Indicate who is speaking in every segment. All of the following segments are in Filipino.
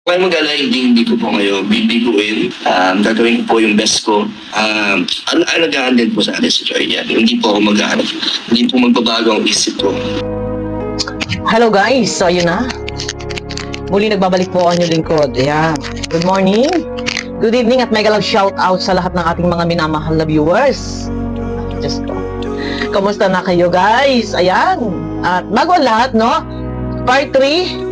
Speaker 1: Kaya mag-alala, hindi ko po kayo bibiguin. Gagawin ko po yung best ko. Alagaan din po sa akin si Joy yan. Hindi po ako mag-aarap. Hindi po magbabago ang isip ko.
Speaker 2: Hello guys, so ayun na. Muli nagbabalik po ang inyong lingkod. Ayan. Good morning, good evening at mega love shout out sa lahat ng ating mga minamahal na viewers. Just ko. Kamusta na kayo guys? Ayan. At bago ang lahat, no? Part 3.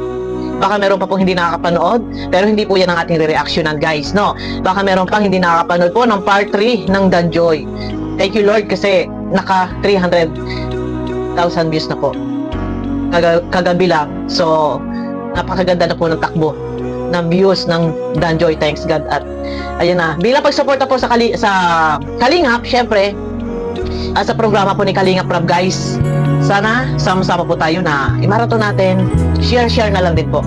Speaker 2: Baka meron pa pong hindi nakakapanood, pero hindi po yan ang ating re-reactionan guys, no? Baka meron pang hindi nakakapanood po ng part 3 ng Danjoy. Thank you Lord kasi naka 300,000 views na po. Kagabi lang. So, napakaganda na po ng takbo ng views ng Danjoy. Thanks God. At ayun na. Bilang pagsuporta po sa Kalingap, syempre, sa programa po ni Kalingap Rob guys, sana sama-sama po tayo na i-marathon natin. Share na lang din po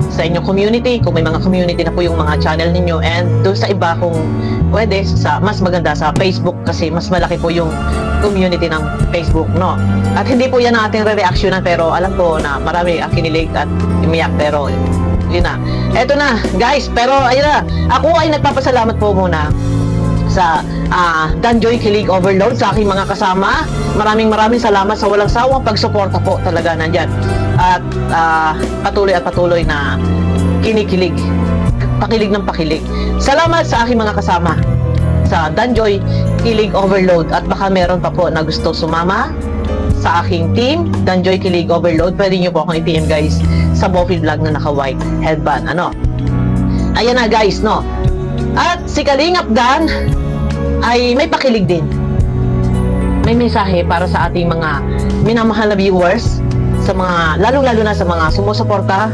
Speaker 2: sa inyong community, kung may mga community na po yung mga channel ninyo, and doon sa iba kung pwede, sa mas maganda sa Facebook kasi mas malaki po yung community ng Facebook, no? At hindi po yan ang ating re-reactionan, pero alam ko na marami ang kinilig at umiyak, pero yun na. Eto na guys, pero ayun na, ako ay nagpapasalamat po muna sa Danjoy Kilig Overload, sa aking mga kasama. Maraming salamat sa walang sawang pagsuporta po talaga nandyan. At patuloy na kinikilig. Pakilig ng pakilig. Salamat sa aking mga kasama sa Danjoy Kilig Overload. At baka meron pa po na gusto sumama sa aking team, Danjoy Kilig Overload. Pwede nyo po akong i-PM guys sa Bofi Vlog na naka-white headband. Ano? Ayan na guys, no? At si Kalingap Dan ay may pakilig din. May mensahe para sa ating mga minamahal na viewers, sa mga lalong-lalo na sa mga sumusuporta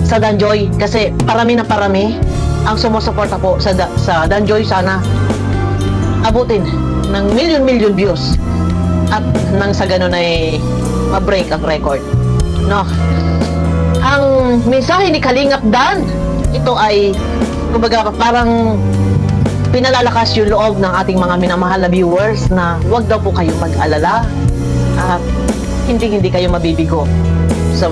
Speaker 2: sa Danjoy, kasi parami ang sumusuporta po sa Danjoy. Sana abutin ng million views at nang sa ganun ay ma-break ang record, no? Ang mensahe ni Kalingap Dan, ito ay kumbaga parang pinalalakas yung loob ng ating mga minamahal na viewers na huwag daw po kayong mag-alala at hindi kayo mabibigo sa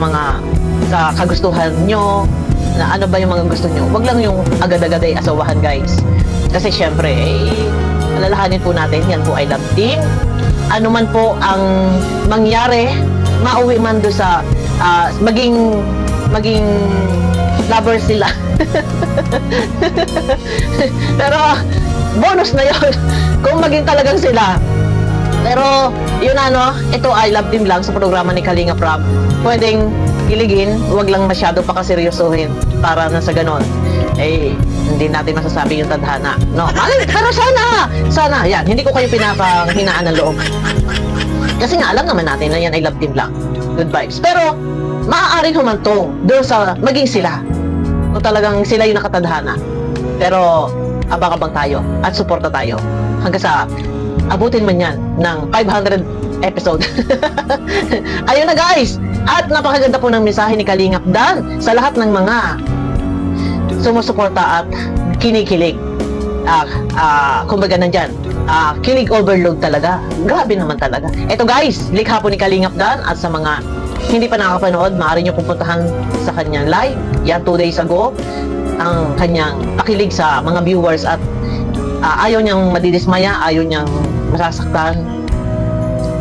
Speaker 2: kagustuhan nyo, na ano ba yung mga gusto nyo. Huwag lang yung agad-agad ay asawahan guys, kasi syempre alalahanin po natin, yan po ay love team. Ano man po ang mangyari, mauwi man do sa maging lover sila. Pero bonus na yun kung maging talagang sila. Pero yun ito ay love team lang sa programa ni Kalingap Rob. Pwedeng iligin, huwag lang masyado pa kaseryosohin para na sa ganon hindi natin masasabi yung tadhana, no? Pero sana yan, hindi ko kayo pinapanghinaan ng loob, kasi nga alam naman natin na yan ay love team lang, good vibes. Pero maaaring humantong doon sa maging sila, kung talagang sila yung nakatadhana. Pero abang-abang tayo at suporta tayo hanggang sa abutin man yan ng 500 episode. Ayun na guys, at napakaganda po ng mensahe ni Kalingap Dan sa lahat ng mga sumusuporta at kinikilig. Kumbaga nandyan, kilig overload talaga. Grabe naman talaga. Ito guys, likha po ni Kalingap Dan, at sa mga hindi pa nakakapanood, maaari nyo pupuntahan sa kanyang live. Yan 2 days ago, ang kanyang pakilig sa mga viewers, at ayaw niyang madidismaya, ayaw niyang masasaktan.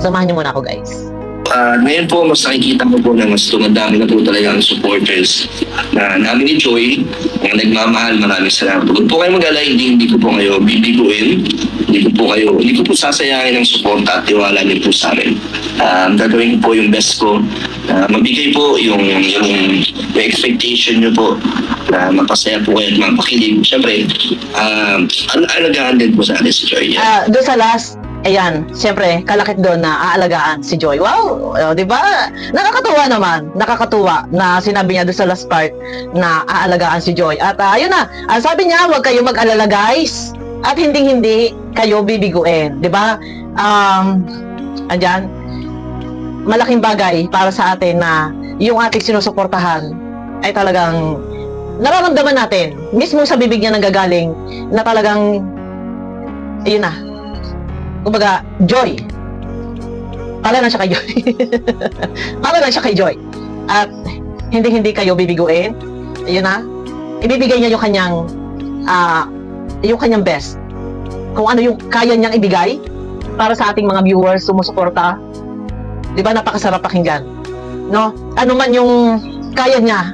Speaker 2: Samahan niyo muna ako guys.
Speaker 1: Ngayon po, mas nakikita ko po na mas tumadami na po talaga ang supporters na namin ni Joy, mga nagmamahal. Maraming salamat. Huwag po kayo mag-alala, hindi ko po kayo bibiguin. Hindi ko po sasayangin ang suporta at tiwala niyo po sa amin. Gagawin ko po yung best ko. Mabigay po yung expectation niyo po na mapasaya po kayo at mapakilig. Siyempre, alagaan din po sa akin si Joy.
Speaker 2: Doon sa last, ayan, siyempre, kalakit doon na aalagaan si Joy. Wow! Di ba? Nakakatuwa na sinabi niya doon sa last part na aalagaan si Joy. At ayun na, sabi niya, huwag kayo mag-alala guys. At hindi kayo bibiguin. Di ba? Andyan, malaking bagay para sa atin na yung ating sinusuportahan ay talagang nararamdaman natin. Mismo sa bibig niya nanggagaling na talagang, ayun na, kumbaga, joy. Para lang siya kay Joy. Para lang siya kay Joy. At hindi kayo bibiguin. Ayun na, ibibigay niya yung kanyang best. Kung ano yung kaya niyang ibigay para sa ating mga viewers, sumusuporta. Di ba, napakasarap pakinggan. No? Ano man yung kaya niya,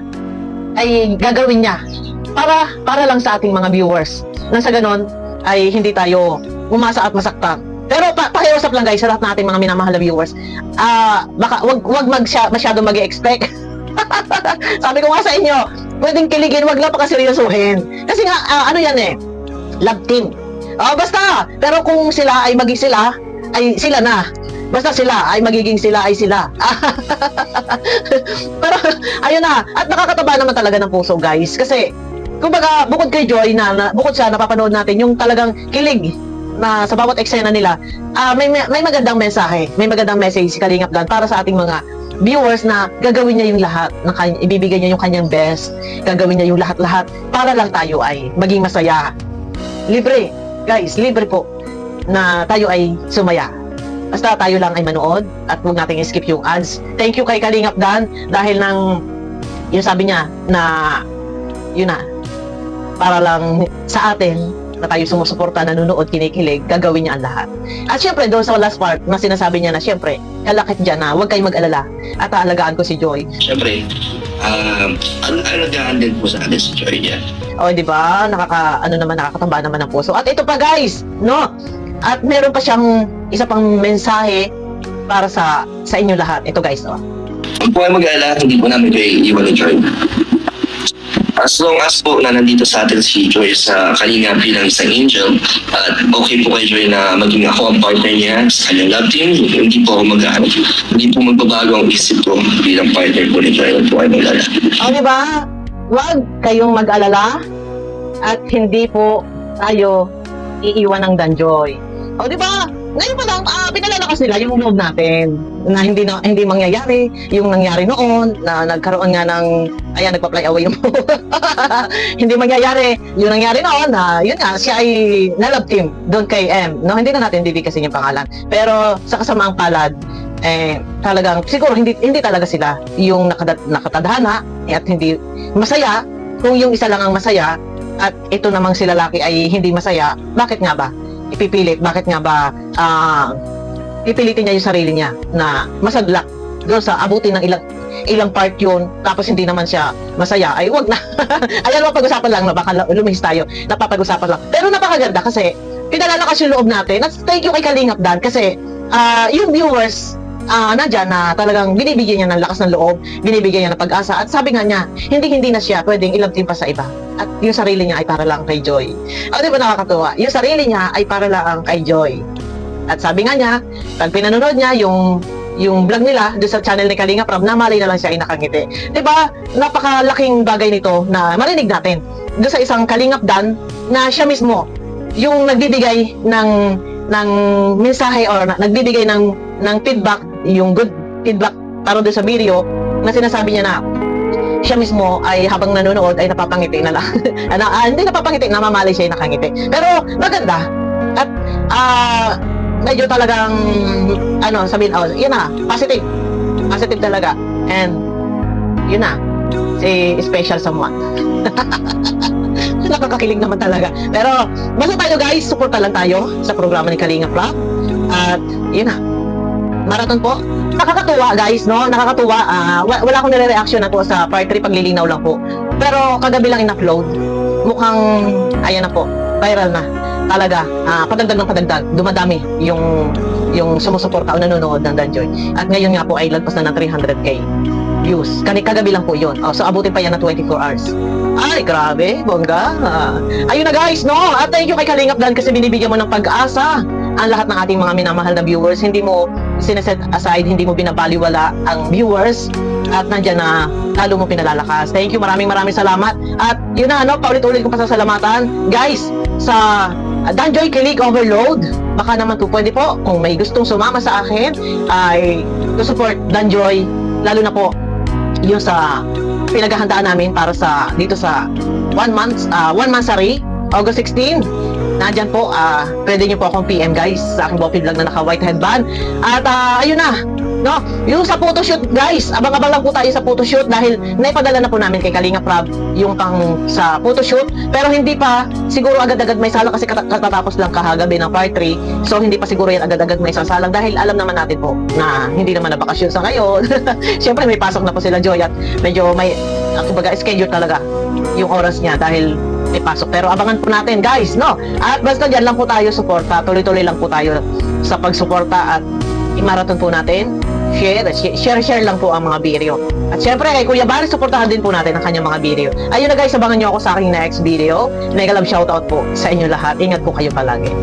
Speaker 2: ay gagawin niya para lang sa ating mga viewers. Nang sa ganon, ay hindi tayo umasa at masaktan. Pero pakiusap lang guys sa lahat nating mga minamahal na viewers. Baka wag masyado mag-expect. Sabi ko nga sa inyo, pwedeng kiligin, wag lang pakaseryosohin. Kasi nga ano yan love team. Basta, pero kung sila ay maging sila, ay sila na. Basta sila ay magiging sila ay sila. Pero ayun na, at nakakataba naman talaga ng puso guys. Kasi kumbaga bukod kay Joy bukod sa napapanood natin yung talagang kilig na sa bawat eksena nila, may magandang mensahe, may magandang message si Kalingap Dan para sa ating mga viewers na gagawin niya yung lahat, ibibigay niya yung kanyang best, gagawin niya yung lahat-lahat para lang tayo ay maging masaya. Libre, guys, libre po na tayo ay sumaya. Basta tayo lang ay manood at huwag nating skip yung ads. Thank you kay Kalingap Dan dahil yung sabi niya na yun na, para lang sa atin na tayo sumusuporta, nanonood, kinikilig, gagawin niya ang lahat. At syempre, doon sa last part na sinasabi niya na syempre, kalakit dyan na huwag kayong mag-alala at aalagaan ko si Joy.
Speaker 1: Syempre, alagaan din po sa akin si Joy niya.
Speaker 2: O, di ba? Nakakatamba naman ang puso. At ito pa guys, no? At meron pa siyang isa pang mensahe para sa inyo lahat. Ito guys, oh.
Speaker 1: Huwag po kayo mag-alala, hindi po namin kayo iiwan ni Joy. As long as po na nandito sa atin si Joy sa Kalinga bilang isang angel, at okay po kay Joy na maging ako ang partner niya sa kanyang love team, hindi po ako hindi po magbabago ang isip ko bilang partner po ni Joy. Huwag po kayo mag-alala.
Speaker 2: O, di ba? Huwag kayong mag-alala at hindi po tayo iiwan ng Danjoy. O, di ba? Ngayon pa lang, pinalalakas nila yung loob natin na hindi mangyayari yung nangyari noon na nagkaroon nga ng nagpa-fly away yung hindi mangyayari yung nangyari noon na yun nga siya ay na-love team doon kay M, no? Hindi na natin bibigkasin yung pangalan, pero sa kasamaang palad talagang siguro hindi talaga sila yung nakatadhana at hindi masaya. Kung yung isa lang ang masaya at ito namang si lalaki ay hindi masaya, bakit nga ba ipipilit? Bakit nga ba pipilitin niya yung sarili niya na masadlak doon sa abutin ng ilang part yun, tapos hindi naman siya masaya? Ay wag na. Ayan, mapag-usapan lang na baka lumihis tayo, napapag-usapan lang, pero napakaganda kasi pinalalakas yung loob natin. At thank you kay Kalingap Dan kasi yung viewers nandyan na talagang binibigyan niya ng lakas ng loob, binibigyan niya ng pag-asa, at sabi nga niya, hindi na siya pwedeng ilang team pa sa iba, at yung sarili niya ay para lang kay Joy. Di ba nakakatuwa? Yung sarili niya ay para lang kay Joy. At sabi nga niya, pag pinanonood niya yung vlog nila doon sa channel ni Kalingap Rob, na mali na lang siya ay nakangiti. Di ba? Napakalaking bagay nito na marinig natin doon sa isang Kalingap Dan na siya mismo yung nagbibigay ng mensahe or nagbibigay ng feedback, yung good feedback para doon sa video na sinasabi niya na siya mismo ay habang nanonood ay napapangiti na lang. Hindi napapangiti, namamalay siya ay nakangiti. Pero maganda. At medyo talagang sabihin, yun na, positive talaga. And yun na, si special someone. Nakakakilig naman talaga. Pero basta tayo guys, suporta lang tayo sa programa ni Kalingap Rob. At yun na, marathon po. Nakakatuwa guys, no? Nakakatuwa. Wala akong nire-reaction na po sa part 3, paglilinaw lang po. Pero kagabi lang in-upload. Mukhang, ayan na po, viral na. Talaga, padagdag ng padagdag, dumadami yung sumusuporta o nanonood ng Danjoy. At ngayon nga po ay lagpas na ng 300k views. Kagabi lang po yun. So abutin pa yan na 24 hours. Ay, grabe, bongga. Ayun na guys, no? At thank you kay Kalingap Dan kasi binibigyan mo ng pag-asa ang lahat ng ating mga minamahal na viewers. Hindi mo sineset aside, hindi mo binabaliwala ang viewers, at nandyan na lalo mo pinalalakas. Thank you, maraming salamat. At yun na, paulit-ulit kong pasasalamatan guys sa Danjoy Kilig Overload. Baka naman po pwede po, kung may gustong sumama sa akin ay to support Danjoy, lalo na po yung sa pinaghahandaan namin para sa dito sa 1 monthsary August 16 nandyan po, pwede nyo po akong PM guys sa aking Boppy Vlog na naka white headband. At ayun na, no? Yung sa photoshoot guys, abang-abang lang po tayo sa photoshoot dahil naipadala na po namin kay Kalinga Prab yung pang sa photoshoot. Pero hindi pa siguro agad-agad may salang kasi katatapos lang kahagabi ng part 3. So hindi pa siguro yan agad-agad may sasalang dahil alam naman natin po na hindi naman na bakasyon sa ngayon. Siyempre may pasok na po sila Joy at medyo may kumbaga schedule talaga yung oras niya dahil may pasok. Pero abangan po natin guys, no? At basta dyan lang po tayo suporta, tuloy-tuloy lang po tayo sa pagsuporta at i-marathon po natin. Share lang po ang mga video. At syempre kay Kuya Barry, suportahan din po natin ang kanyang mga video. Ayun na guys, abangan nyo ako sa aking next video. Mega love shoutout po sa inyo lahat. Ingat po kayo palagi.